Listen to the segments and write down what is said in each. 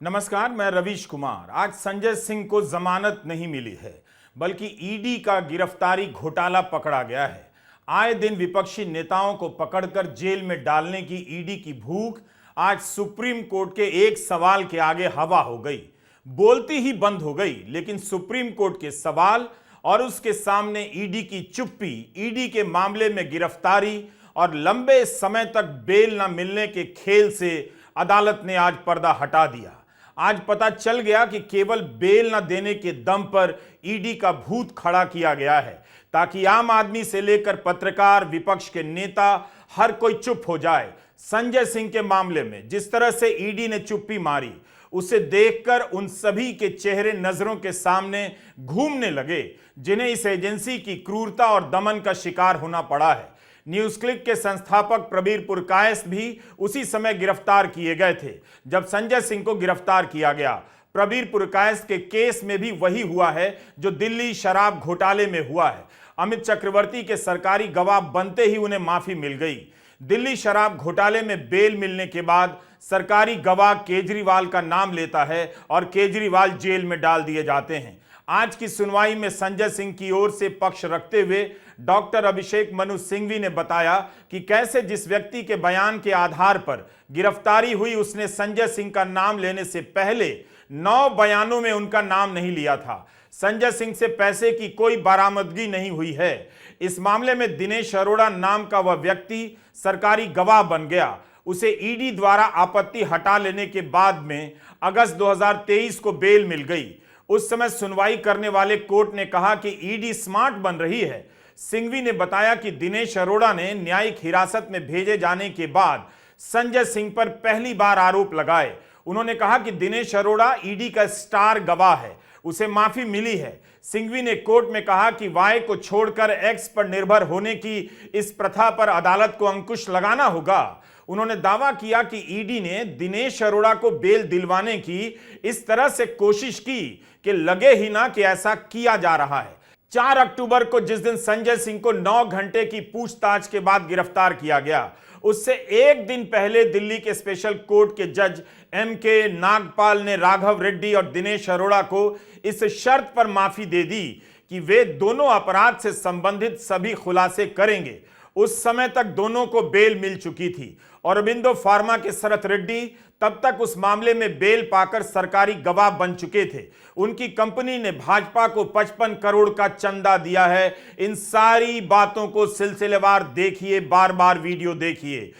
नमस्कार, मैं रवीश कुमार। आज संजय सिंह को जमानत नहीं मिली है, बल्कि ईडी का गिरफ्तारी घोटाला पकड़ा गया है। आए दिन विपक्षी नेताओं को पकड़कर जेल में डालने की ईडी की भूख आज सुप्रीम कोर्ट के एक सवाल के आगे हवा हो गई। बोलती ही बंद हो गई, लेकिन सुप्रीम कोर्ट के सवाल और उसके सामने ईडी की चुप्पी, ईडी के मामले में गिरफ्तारी और लंबे समय तक बेल न मिलने के खेल से अदालत ने आज पर्दा हटा दिया। आज पता चल गया कि केवल बेल न देने के दम पर ईडी का भूत खड़ा किया गया है, ताकि आम आदमी से लेकर पत्रकार, विपक्ष के नेता, हर कोई चुप हो जाए। संजय सिंह के मामले में जिस तरह से ईडी ने चुप्पी मारी, उसे देखकर उन सभी के चेहरे नजरों के सामने घूमने लगे, जिन्हें इस एजेंसी की क्रूरता और दमन का शिकार होना पड़ा है। न्यूज क्लिक के संस्थापक प्रबीर पुरकायस्थ भी उसी समय गिरफ्तार किए गए थे जब संजय सिंह को गिरफ्तार किया गया। प्रबीर पुरकायस्थ के केस में भी वही हुआ है जो दिल्ली शराब घोटाले में हुआ है। अमित चक्रवर्ती के सरकारी गवाह बनते ही उन्हें माफी मिल गई। दिल्ली शराब घोटाले में बेल मिलने के बाद सरकारी गवाह केजरीवाल का नाम लेता है और केजरीवाल जेल में डाल दिए जाते हैं। आज की सुनवाई में संजय सिंह की ओर से पक्ष रखते हुए डॉक्टर अभिषेक मनु सिंघवी ने बताया कि कैसे जिस व्यक्ति के बयान के आधार पर गिरफ्तारी हुई, उसने संजय सिंह का नाम लेने से पहले 9 बयानों में उनका नाम नहीं लिया था। संजय सिंह से पैसे की कोई बरामदगी नहीं हुई है। इस मामले में दिनेश अरोड़ा नाम का वह व्यक्ति सरकारी गवाह बन गया। उसे ईडी द्वारा आपत्ति हटा लेने के बाद में अगस्त 2023 को बेल मिल गई। उस समय सुनवाई करने वाले कोर्ट ने कहा कि ईडी स्मार्ट बन रही है। सिंघवी ने बताया कि दिनेश अरोड़ा ने न्यायिक हिरासत में भेजे जाने के बाद संजय सिंह पर पहली बार आरोप लगाए। उन्होंने कहा कि दिनेश अरोड़ा ईडी का स्टार गवाह है, उसे माफी मिली है। सिंघवी ने कोर्ट में कहा कि वाई को छोड़कर एक्स पर निर्भर होने की इस प्रथा पर अदालत को अंकुश लगाना होगा। उन्होंने दावा किया कि ईडी ने दिनेश अरोड़ा को बेल दिलवाने की इस तरह से कोशिश की कि लगे ही ना कि ऐसा किया जा रहा है। 4 अक्टूबर को जिस दिन संजय सिंह को 9 घंटे की पूछताछ के बाद गिरफ्तार किया गया, उससे एक दिन पहले दिल्ली के स्पेशल कोर्ट के जज एम.के. नागपाल ने राघव रेड्डी और दिनेश अरोड़ा को इस शर्त पर माफी दे दी कि वे दोनों अपराध से संबंधित सभी खुलासे करेंगे। उस समय तक दोनों को बेल मिल चुकी थी। औरबिंदो फार्मा के शरत रेड्डी तब तक उस मामले में बेल पाकर सरकारी गवाह बन चुके थे। उनकी कंपनी ने भाजपा को 55 करोड़ का चंदा दिया है। इन सारी बातों को सिलसिलेवार देखिए, बार बार वीडियो देखिए।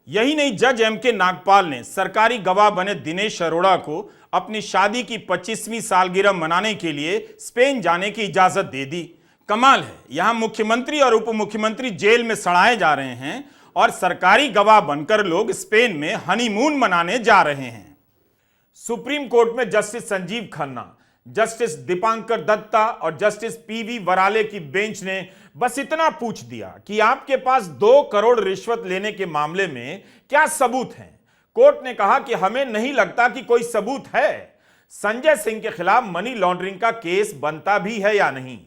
यही नहीं, जज एम.के. नागपाल ने सरकारी गवाह बने दिनेश अरोड़ा को अपनी शादी की 25वीं सालगिरह मनाने के लिए स्पेन जाने की इजाजत दे दी। कमाल है, यहां मुख्यमंत्री और उप मुख्यमंत्री जेल में सड़ाए जा रहे हैं और सरकारी गवाह बनकर लोग स्पेन में हनीमून मनाने जा रहे हैं। सुप्रीम कोर्ट में जस्टिस संजीव खन्ना, जस्टिस दीपांकर दत्ता और जस्टिस पी.वी. वराले की बेंच ने बस इतना पूछ दिया कि आपके पास 2 करोड़ रिश्वत लेने के मामले में क्या सबूत हैं। कोर्ट ने कहा कि हमें नहीं लगता कि कोई सबूत है। संजय सिंह के खिलाफ मनी लॉन्ड्रिंग का केस बनता भी है या नहीं।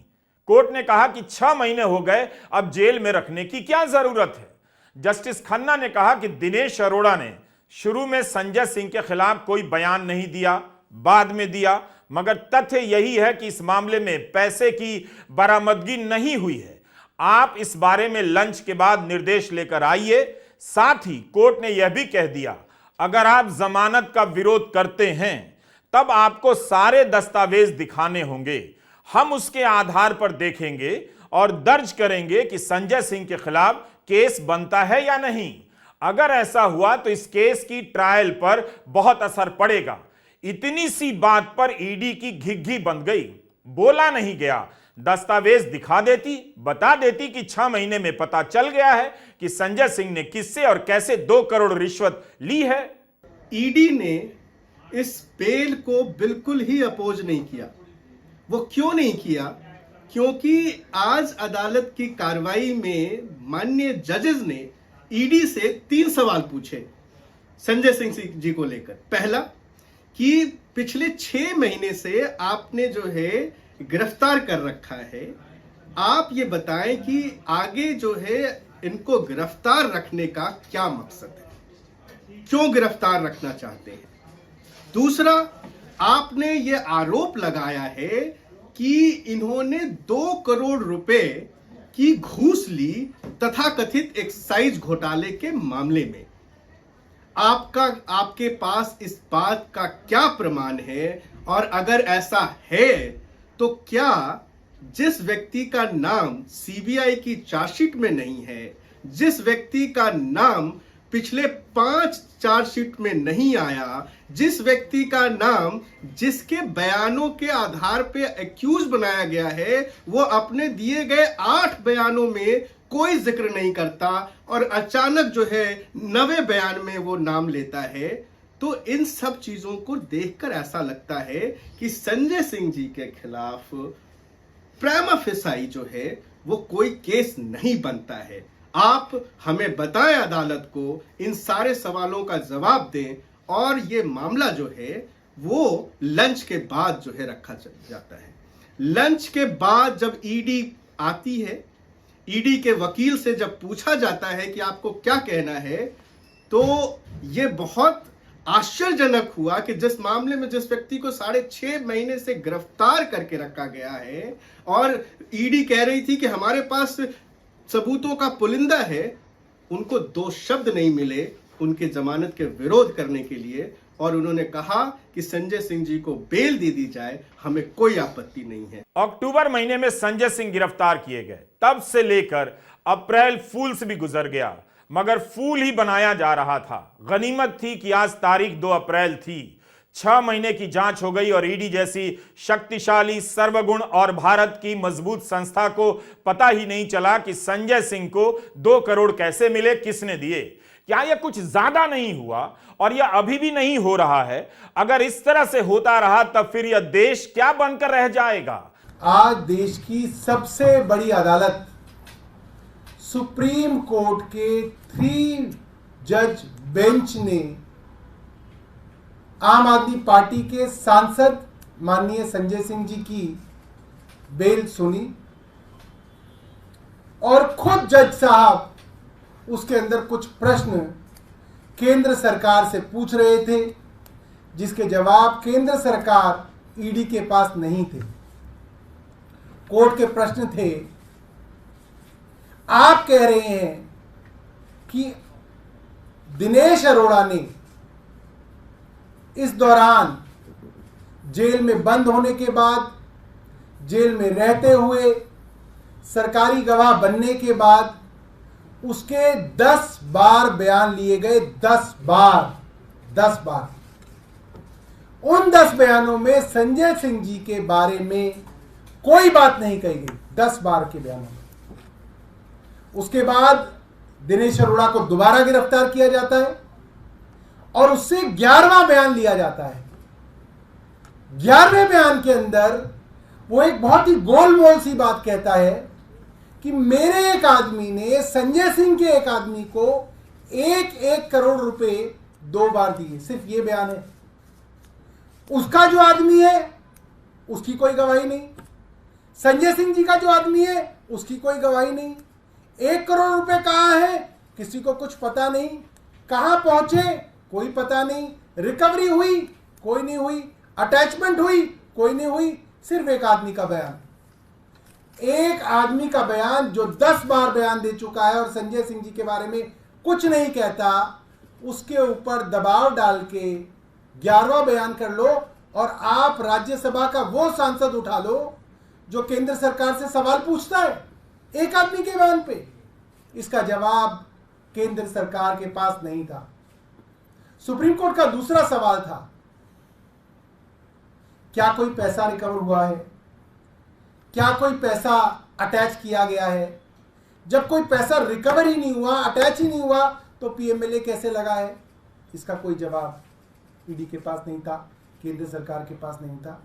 कोर्ट ने कहा कि 6 महीने हो गए, अब जेल में रखने की क्या जरूरत है। जस्टिस खन्ना ने कहा कि दिनेश अरोड़ा ने शुरू में संजय सिंह के खिलाफ कोई बयान नहीं दिया, बाद में दिया, मगर तथ्य यही है कि इस मामले में पैसे की बरामदगी नहीं हुई है। आप इस बारे में लंच के बाद निर्देश लेकर आइए। साथ ही कोर्ट ने यह भी कह दिया, अगर आप जमानत का विरोध करते हैं तब आपको सारे दस्तावेज दिखाने होंगे। हम उसके आधार पर देखेंगे और दर्ज करेंगे कि संजय सिंह के खिलाफ केस बनता है या नहीं। अगर ऐसा हुआ तो इस केस की ट्रायल पर बहुत असर पड़ेगा। इतनी सी बात पर ईडी की घिघी बंध गई। बोला नहीं गया, दस्तावेज दिखा देती, बता देती कि 6 महीने में पता चल गया है कि संजय सिंह ने किससे और कैसे 2 करोड़ रिश्वत ली है। ईडी ने इस बेल को बिल्कुल ही अपोज नहीं किया। वो क्यों नहीं किया? क्योंकि आज अदालत की कार्रवाई में माननीय जजेस ने ईडी से 3 सवाल पूछे संजय सिंह जी को लेकर। पहला कि पिछले 6 महीने से आपने जो है गिरफ्तार कर रखा है, आप ये बताएं कि आगे जो है इनको गिरफ्तार रखने का क्या मकसद है, क्यों गिरफ्तार रखना चाहते हैं। दूसरा, आपने ये आरोप लगाया है कि इन्होंने 2 करोड़ रुपए की घूस ली तथाकथित एक्साइज घोटाले के मामले में। आपके पास इस बात का क्या प्रमाण है? और अगर ऐसा है तो क्या जिस व्यक्ति का नाम सीबीआई की चार्जशीट में नहीं है, जिस व्यक्ति का नाम पिछले 5 चार्जशीट में नहीं आया, जिस व्यक्ति का नाम जिसके बयानों के आधार पे एक्यूज बनाया गया है, वो अपने दिए गए 8 बयानों में कोई जिक्र नहीं करता और अचानक जो है 9वें बयान में वो नाम लेता है, तो इन सब चीजों को देखकर ऐसा लगता है कि संजय सिंह जी के खिलाफ प्रिमा फेसाई जो है वो कोई केस नहीं बनता है। आप हमें बताएं, अदालत को इन सारे सवालों का जवाब दें और ये मामला जो है वो लंच के बाद जो है रखा जाता है। लंच के बाद जब ईडी आती है, ईडी के वकील से जब पूछा जाता है कि आपको क्या कहना है, तो ये बहुत आश्चर्यजनक हुआ कि जिस मामले में जिस व्यक्ति को 6.5 महीने से गिरफ्तार करके रखा गया है और ईडी कह रही थी कि हमारे पास सबूतों का पुलिंदा है, उनको 2 शब्द नहीं मिले उनके जमानत के विरोध करने के लिए, और उन्होंने कहा कि संजय सिंह जी को बेल दे दी जाए, हमें कोई आपत्ति नहीं है। अक्टूबर महीने में संजय सिंह गिरफ्तार किए गए, तब से लेकर अप्रैल फूल्स भी गुजर गया, मगर फूल ही बनाया जा रहा था। गनीमत थी कि आज तारीख 2 अप्रैल थी। 6 महीने की जांच हो गई और ईडी जैसी शक्तिशाली, सर्वगुण और भारत की मजबूत संस्था को पता ही नहीं चला कि संजय सिंह को 2 करोड़ कैसे मिले, किसने दिए। क्या यह कुछ ज्यादा नहीं हुआ? और यह अभी भी नहीं हो रहा है। अगर इस तरह से होता रहा तब फिर यह देश क्या बनकर रह जाएगा? आज देश की सबसे बड़ी अदालत सुप्रीम कोर्ट के 3 जज बेंच ने आम आदमी पार्टी के सांसद माननीय संजय सिंह जी की बेल सुनी और खुद जज साहब उसके अंदर कुछ प्रश्न केंद्र सरकार से पूछ रहे थे, जिसके जवाब केंद्र सरकार ईडी के पास नहीं थे। कोर्ट के प्रश्न थे, आप कह रहे हैं कि दिनेश अरोड़ा ने इस दौरान जेल में बंद होने के बाद, जेल में रहते हुए, सरकारी गवाह बनने के बाद उसके 10 बार बयान लिए गए। 10 बार। उन 10 बयानों में संजय सिंह जी के बारे में कोई बात नहीं कही गई। 10 बार के बयानों में। उसके बाद दिनेश अरोड़ा को दोबारा गिरफ्तार किया जाता है और उससे 11वां बयान लिया जाता है। 11वें बयान के अंदर वो एक बहुत ही गोलमोल सी बात कहता है कि मेरे एक आदमी ने संजय सिंह के एक आदमी को 1 करोड़ रुपए 2 बार दिए। सिर्फ ये बयान है। उसका जो आदमी है उसकी कोई गवाही नहीं, संजय सिंह जी का जो आदमी है उसकी कोई गवाही नहीं। 1 करोड़ रुपए कहाँ है किसी को कुछ पता नहीं, कहाँ पहुंचे कोई पता नहीं, रिकवरी हुई कोई नहीं हुई, अटैचमेंट हुई कोई नहीं हुई। सिर्फ एक आदमी का बयान, एक आदमी का बयान जो 10 बार बयान दे चुका है और संजय सिंह जी के बारे में कुछ नहीं कहता, उसके ऊपर दबाव डाल के 11वां बयान कर लो और आप राज्यसभा का वो सांसद उठा लो जो केंद्र सरकार से सवाल पूछता है एक आदमी के बयान पे। इसका जवाब केंद्र सरकार के पास नहीं था। सुप्रीम कोर्ट का दूसरा सवाल था, क्या कोई पैसा रिकवर हुआ है, क्या कोई पैसा अटैच किया गया है? जब कोई पैसा रिकवर ही नहीं हुआ, अटैच ही नहीं हुआ, तो पीएमएलए कैसे लगा है? इसका कोई जवाब ईडी के पास नहीं था, केंद्र सरकार के पास नहीं था।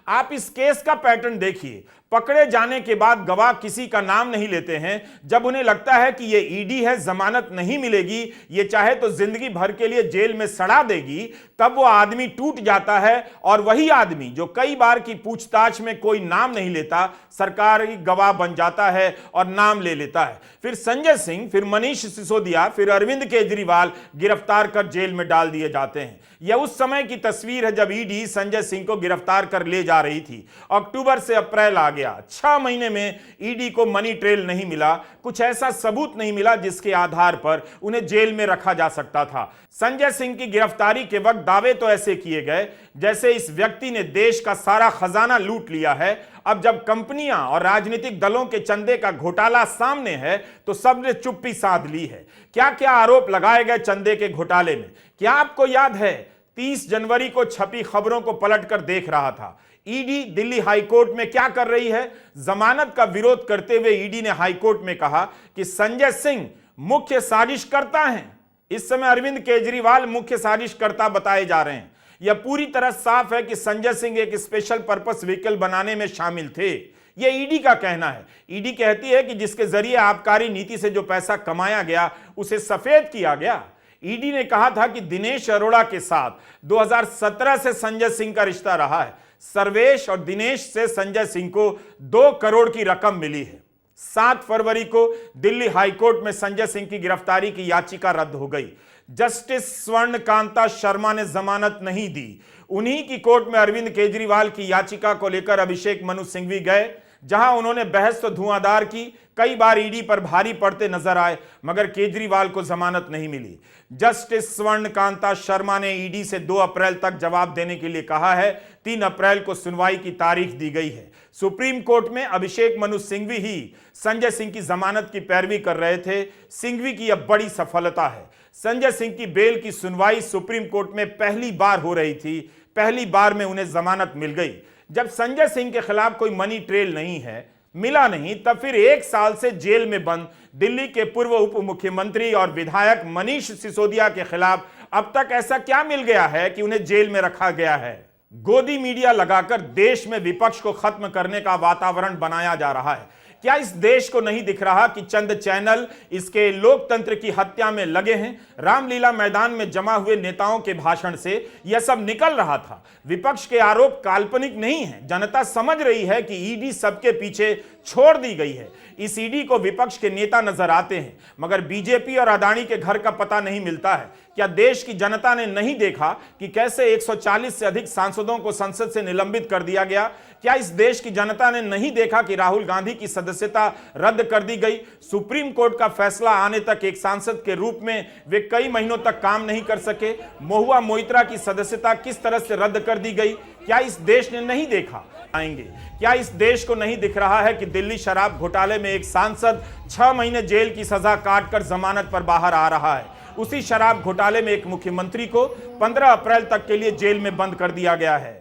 आप इस केस का पैटर्न देखिए। पकड़े जाने के बाद गवाह किसी का नाम नहीं लेते हैं। जब उन्हें लगता है कि ये ईडी है, जमानत नहीं मिलेगी, ये चाहे तो जिंदगी भर के लिए जेल में सड़ा देगी, तब वो आदमी टूट जाता है और वही आदमी जो कई बार की पूछताछ में कोई नाम नहीं लेता, सरकारी गवाह बन जाता है और नाम ले लेता है। फिर संजय सिंह, फिर मनीष सिसोदिया, फिर अरविंद केजरीवाल गिरफ्तार कर जेल में डाल दिए जाते हैं। यह उस समय की तस्वीर है जब ईडी संजय सिंह को गिरफ्तार कर ले जा रही थी। अक्टूबर से अप्रैल आ गया, 6 महीने में ईडी को मनी ट्रेल नहीं मिला, कुछ ऐसा सबूत नहीं मिला जिसके आधार पर उन्हें जेल में रखा जा सकता था। संजय सिंह की गिरफ्तारी के वक्त दावे तो ऐसे किए गए जैसे इस व्यक्ति ने देश का सारा खजाना लूट लिया है। अब जब कंपनियां और राजनीतिक दलों के चंदे का घोटाला सामने है तो सबने चुप्पी साध ली है। क्या क्या आरोप लगाए गए चंदे के घोटाले में, क्या आपको याद है? 30 जनवरी को छपी खबरों को पलटकर देख रहा था। ईडी दिल्ली हाईकोर्ट में क्या कर रही है? जमानत का विरोध करते हुए ईडी ने हाईकोर्ट में कहा कि संजय सिंह मुख्य साजिशकर्ता हैं। इस समय अरविंद केजरीवाल मुख्य साजिशकर्ता बताए जा रहे हैं। यह पूरी तरह साफ है कि संजय सिंह एक स्पेशल पर्पस व्हीकल बनाने में शामिल थे। यह ईडी का कहना है। ईडी कहती है कि जिसके जरिए आबकारी नीति से जो पैसा कमाया गया उसे सफेद किया गया। ईडी ने कहा था कि दिनेश अरोड़ा के साथ 2017 से संजय सिंह का रिश्ता रहा है। सर्वेश और दिनेश से संजय सिंह को 2 करोड़ की रकम मिली है। 7 फरवरी को दिल्ली हाईकोर्ट में संजय सिंह की गिरफ्तारी की याचिका रद्द हो गई। जस्टिस स्वर्णकांता शर्मा ने जमानत नहीं दी। उन्हीं की कोर्ट में अरविंद केजरीवाल की याचिका को लेकर अभिषेक मनु सिंघवी गए, जहां उन्होंने बहस तो धुआंधार की, कई बार ईडी पर भारी पड़ते नजर आए, मगर केजरीवाल को जमानत नहीं मिली। जस्टिस स्वर्णकांता शर्मा ने ईडी से 2 अप्रैल तक जवाब देने के लिए कहा है। 3 अप्रैल को सुनवाई की तारीख दी गई है। सुप्रीम कोर्ट में अभिषेक मनु सिंघवी ही संजय सिंह की जमानत की पैरवी कर रहे थे। सिंघवी की यह बड़ी सफलता है। संजय सिंह की बेल की सुनवाई सुप्रीम कोर्ट में पहली बार हो रही थी। पहली बार में उन्हें जमानत मिल गई। जब संजय सिंह के खिलाफ कोई मनी ट्रेल नहीं है, मिला नहीं, तब फिर 1 साल से जेल में बंद दिल्ली के पूर्व उप मुख्यमंत्री और विधायक मनीष सिसोदिया के खिलाफ अब तक ऐसा क्या मिल गया है कि उन्हें जेल में रखा गया है? गोदी मीडिया लगाकर देश में विपक्ष को खत्म करने का वातावरण बनाया जा रहा है। क्या इस देश को नहीं दिख रहा कि चंद चैनल इसके लोकतंत्र की हत्या में लगे हैं? रामलीला मैदान में जमा हुए नेताओं के भाषण से यह सब निकल रहा था। विपक्ष के आरोप काल्पनिक नहीं है। जनता समझ रही है कि ईडी सबके पीछे छोड़ दी गई है। इस ईडी को विपक्ष के नेता नजर आते हैं, मगर बीजेपी और अदानी के घर का पता नहीं मिलता है। क्या देश की जनता ने नहीं देखा कि कैसे 140 से अधिक सांसदों को संसद से निलंबित कर दिया गया? क्या इस देश की जनता ने नहीं देखा कि राहुल गांधी की सदस्यता रद्द कर दी गई? सुप्रीम कोर्ट का फैसला आने तक एक सांसद के रूप में वे कई महीनों तक काम नहीं कर सके। महुआ मोइत्रा की सदस्यता किस तरह से रद्द कर दी गई? क्या इस देश ने नहीं देखा? आएंगे। क्या इस देश को नहीं दिख रहा है कि दिल्ली शराब घोटाले में एक सांसद 6 महीने जेल की सजा काटकर जमानत पर बाहर आ रहा है? उसी शराब घोटाले में एक मुख्यमंत्री को 15 अप्रैल तक के लिए जेल में बंद कर दिया गया है।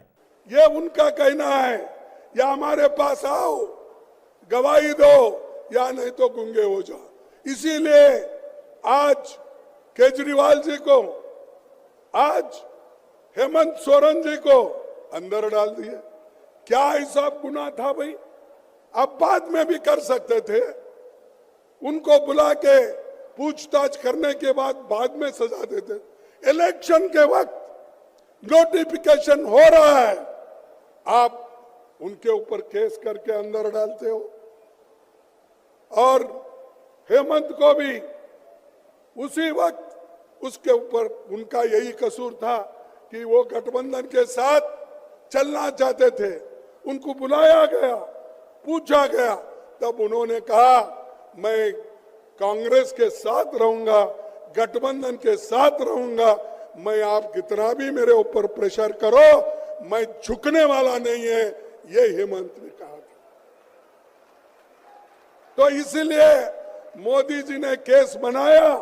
ये उनका कहना है, या हमारे पास आओ, गवाही दो, या नहीं तो गूंगे हो जाओ। इसीलिए आज केजरीवाल जी को, आज हेमंत सोरेन जी को अंदर डाल दिया। क्या ऐसा गुनाह था भाई? आप बाद में भी कर सकते थे। उनको बुला के पूछताछ करने के बाद में सजा देते। इलेक्शन के वक्त नोटिफिकेशन हो रहा है, आप उनके ऊपर केस करके अंदर डालते हो। और हेमंत को भी उसी वक्त उसके ऊपर उनका यही कसूर था कि वो गठबंधन के साथ चलना चाहते थे। उनको बुलाया गया, पूछा गया, तब उन्होंने कहा मैं कांग्रेस के साथ रहूंगा, गठबंधन के साथ रहूंगा। मैं आप कितना भी मेरे ऊपर प्रेशर करो, मैं झुकने वाला नहीं है, ये हेमंत ने कहा था। तो इसलिए मोदी जी ने केस बनाया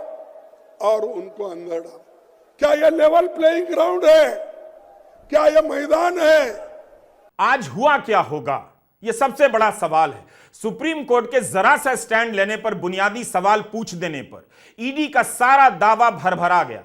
और उनको अंदर डाला। क्या यह लेवल प्लेइंग ग्राउंड है? क्या यह मैदान है? आज हुआ क्या होगा, यह सबसे बड़ा सवाल है। सुप्रीम कोर्ट के जरा सा स्टैंड लेने पर, बुनियादी सवाल पूछ देने पर ईडी का सारा दावा भरभरा गया।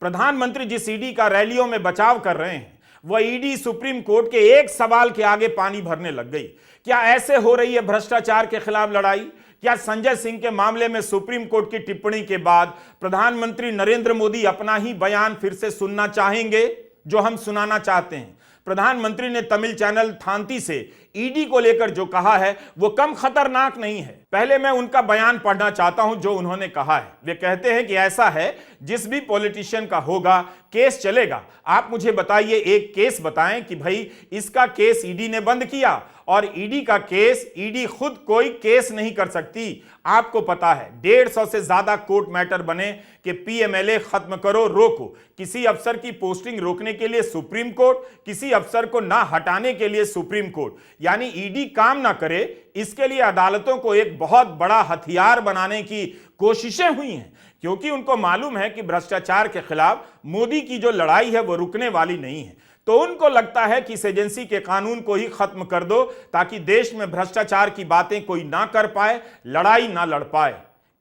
प्रधानमंत्री जिस ईडी का रैलियों में बचाव कर रहे हैं, वह ईडी सुप्रीम कोर्ट के एक सवाल के आगे पानी भरने लग गई। क्या ऐसे हो रही है भ्रष्टाचार के खिलाफ लड़ाई? क्या संजय सिंह के मामले में सुप्रीम कोर्ट की टिप्पणी के बाद प्रधानमंत्री नरेंद्र मोदी अपना ही बयान फिर से सुनना चाहेंगे, जो हम सुनाना चाहते हैं? प्रधानमंत्री ने तमिल चैनल थांती से ईडी को लेकर जो कहा है वो कम खतरनाक नहीं है। पहले मैं उनका बयान पढ़ना चाहता हूं जो उन्होंने कहा है। वे कहते हैं कि ऐसा है, जिस भी पॉलिटिशियन का होगा केस चलेगा। आप मुझे बताइए, एक केस बताएं कि भाई इसका केस ईडी ने बंद किया, और ईडी का केस ईडी खुद कोई केस नहीं कर सकती। आपको पता है 150 से ज्यादा कोर्ट मैटर बने कि पीएमएलए खत्म करो, रोको। किसी अफसर की पोस्टिंग रोकने के लिए सुप्रीम कोर्ट, किसी अफसर को ना हटाने के लिए सुप्रीम कोर्ट। यानी ईडी काम ना करे, इसके लिए अदालतों को एक बहुत बड़ा हथियार बनाने की कोशिशें हुई हैं, क्योंकि उनको मालूम है कि भ्रष्टाचार के खिलाफ मोदी की जो लड़ाई है वो रुकने वाली नहीं है। तो उनको लगता है कि इस एजेंसी के कानून को ही खत्म कर दो, ताकि देश में भ्रष्टाचार की बातें कोई ना कर पाए, लड़ाई ना लड़ पाए।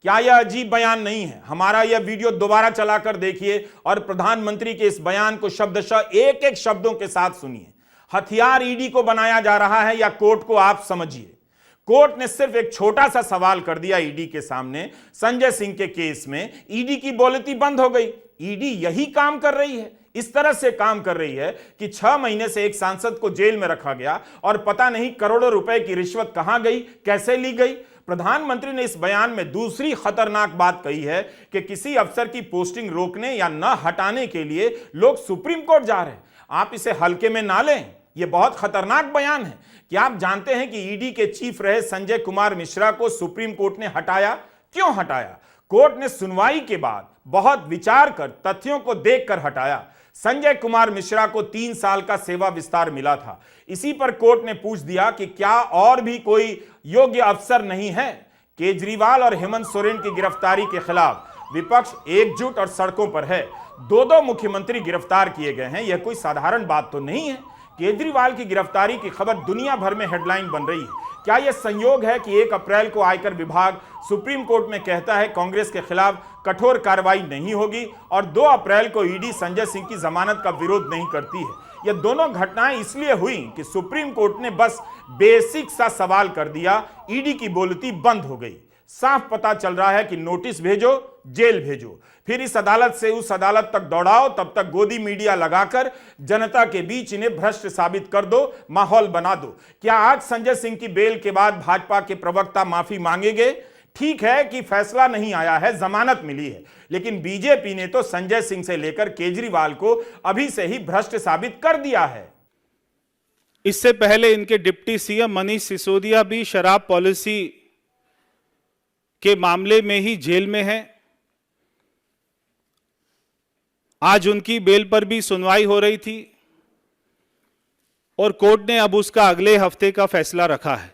क्या यह अजीब बयान नहीं है? हमारा यह वीडियो दोबारा चलाकर देखिए और प्रधानमंत्री के इस बयान को शब्दशः एक एक शब्दों के साथ सुनिए। हथियार ईडी को बनाया जा रहा है या कोर्ट को, आप समझिए। कोर्ट ने सिर्फ एक छोटा सा सवाल कर दिया ईडी के सामने। संजय सिंह के केस में ईडी की बोलती बंद हो गई। ईडी यही काम कर रही है, इस तरह से काम कर रही है कि 6 महीने से एक सांसद को जेल में रखा गया और पता नहीं करोड़ों रुपए की रिश्वत कहां गई, कैसे ली गई। प्रधानमंत्री ने इस बयान में दूसरी खतरनाक बात कही है कि किसी अफसर की पोस्टिंग रोकने या न हटाने के लिए लोग सुप्रीम कोर्ट जा रहे हैं। आप इसे हल्के में ना लें, यह बहुत खतरनाक बयान है। क्या आप जानते हैं कि ईडी के चीफ रहे संजय कुमार मिश्रा को सुप्रीम कोर्ट ने हटाया? क्यों हटाया? कोर्ट ने सुनवाई के बाद बहुत विचार कर, तथ्यों को देखकर हटाया। संजय कुमार मिश्रा को 3 साल का सेवा विस्तार मिला था। इसी पर कोर्ट ने पूछ दिया कि क्या और भी कोई योग्य अफसर नहीं है। केजरीवाल और हेमंत सोरेन की गिरफ्तारी के खिलाफ विपक्ष एकजुट और सड़कों पर है। 2 मुख्यमंत्री गिरफ्तार किए गए हैं, यह कोई साधारण बात तो नहीं है। केजरीवाल की गिरफ्तारी की खबर दुनिया भर में हेडलाइन बन रही है। क्या यह संयोग है कि 1 अप्रैल को आयकर विभाग सुप्रीम कोर्ट में कहता है कांग्रेस के खिलाफ कठोर कार्रवाई नहीं होगी, और 2 अप्रैल को ईडी संजय सिंह की जमानत का विरोध नहीं करती है? यह दोनों घटनाएं इसलिए हुई कि सुप्रीम कोर्ट ने बस बेसिक सा सवाल कर दिया, ईडी की बोलती बंद हो गई। साफ पता चल रहा है कि नोटिस भेजो, जेल भेजो, फिर इस अदालत से उस अदालत तक दौड़ाओ, तब तक गोदी मीडिया लगाकर जनता के बीच इन्हें भ्रष्ट साबित कर दो, माहौल बना दो। क्या आज संजय सिंह की बेल के बाद भाजपा के प्रवक्ता माफी मांगेंगे? ठीक है कि फैसला नहीं आया है, जमानत मिली है, लेकिन बीजेपी ने तो संजय सिंह से लेकर केजरीवाल को अभी से ही भ्रष्ट साबित कर दिया है। इससे पहले इनके डिप्टी सीएम मनीष सिसोदिया भी शराब पॉलिसी के मामले में ही जेल में हैं। आज उनकी बेल पर भी सुनवाई हो रही थी और कोर्ट ने अब उसका अगले हफ्ते का फैसला रखा है।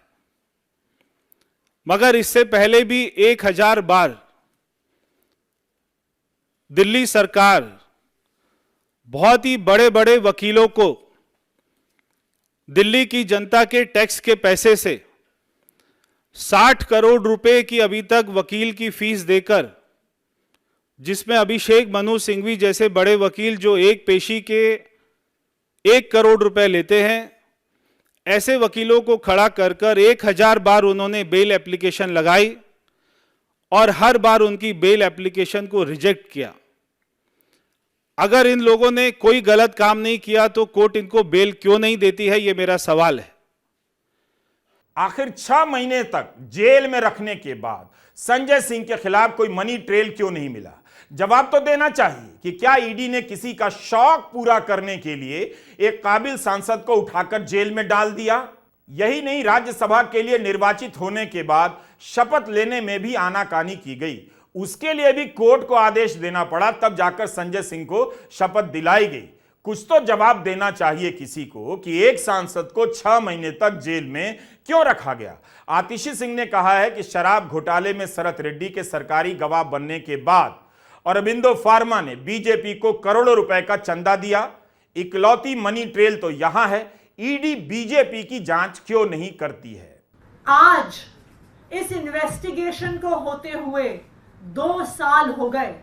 मगर इससे पहले भी 1000 बार दिल्ली सरकार बहुत ही बड़े बड़े वकीलों को दिल्ली की जनता के टैक्स के पैसे से 60 करोड़ रुपए की अभी तक वकील की फीस देकर, जिसमें अभिषेक मनु सिंघवी जैसे बड़े वकील जो एक पेशी के 1 करोड़ रुपए लेते हैं, ऐसे वकीलों को खड़ा कर 1000 बार उन्होंने बेल एप्लीकेशन लगाई और हर बार उनकी बेल एप्लीकेशन को रिजेक्ट किया। अगर इन लोगों ने कोई गलत काम नहीं किया तो कोर्ट इनको बेल क्यों नहीं देती है, यह मेरा सवाल है। आखिर 6 महीने तक जेल में रखने के बाद संजय सिंह के खिलाफ कोई मनी ट्रेल क्यों नहीं मिला? जवाब तो देना चाहिए कि क्या ईडी ने किसी का शौक पूरा करने के लिए एक काबिल सांसद को उठाकर जेल में डाल दिया? यही नहीं, राज्यसभा के लिए निर्वाचित होने के बाद शपथ लेने में भी आनाकानी की गई। उसके लिए भी कोर्ट को आदेश देना पड़ा, तब जाकर संजय सिंह को शपथ दिलाई गई। कुछ तो जवाब देना चाहिए किसी को कि एक सांसद को 6 महीने तक जेल में क्यों रखा गया। आतिशी सिंह ने कहा है कि शराब घोटाले में शरत रेड्डी के सरकारी गवाह बनने के बाद अरबिंदो फार्मा ने बीजेपी को करोड़ों रुपए का चंदा दिया। इकलौती मनी ट्रेल तो यहां है, ईडी बीजेपी की जांच क्यों नहीं करती है? आज इस इन्वेस्टिगेशन को होते हुए 2 साल हो गए।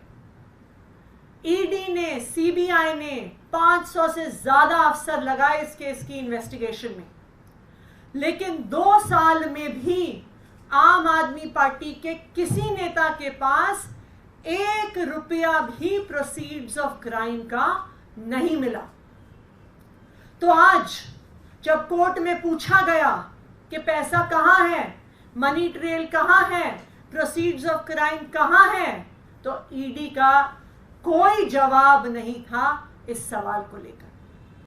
ईडी ने, सीबीआई ने 500 से ज्यादा अफसर लगाए इस केस की इन्वेस्टिगेशन में, लेकिन 2 साल में भी आम आदमी पार्टी के किसी नेता के पास 1 रुपया भी प्रोसीड्स ऑफ क्राइम का नहीं मिला। तो आज जब कोर्ट में पूछा गया कि पैसा कहां है, मनी ट्रेल कहां है, प्रोसीड्स ऑफ क्राइम कहां है? तो ईडी का कोई जवाब नहीं था इस सवाल को लेकर।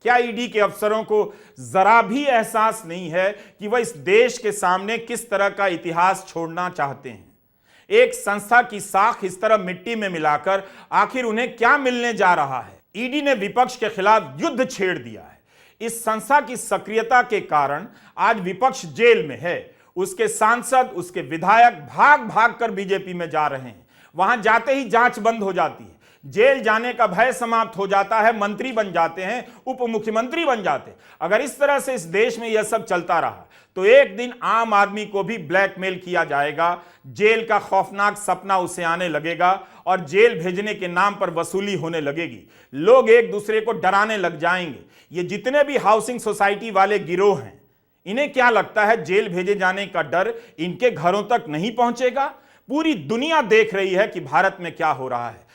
क्या ईडी के अफसरों को जरा भी एहसास नहीं है कि वह इस देश के सामने किस तरह का इतिहास छोड़ना चाहते हैं? एक संस्था की साख इस तरह मिट्टी में मिलाकर आखिर उन्हें क्या मिलने जा रहा है? ईडी ने विपक्ष के खिलाफ युद्ध छेड़ दिया है। इस संस्था की सक्रियता के कारण आज विपक्ष जेल में है। उसके सांसद, उसके विधायक भाग भाग कर बीजेपी में जा रहे हैं। वहां जाते ही जांच बंद हो जाती है, जेल जाने का भय समाप्त हो जाता है, मंत्री बन जाते हैं, उप मुख्यमंत्री बन जाते हैं। अगर इस तरह से इस देश में यह सब चलता रहा तो एक दिन आम आदमी को भी ब्लैकमेल किया जाएगा, जेल का खौफनाक सपना उसे आने लगेगा और जेल भेजने के नाम पर वसूली होने लगेगी। लोग एक दूसरे को डराने लग जाएंगे। ये जितने भी हाउसिंग सोसाइटी वाले गिरोह हैं, इन्हें क्या लगता है जेल भेजे जाने का डर इनके घरों तक नहीं पहुंचेगा? पूरी दुनिया देख रही है कि भारत में क्या हो रहा है।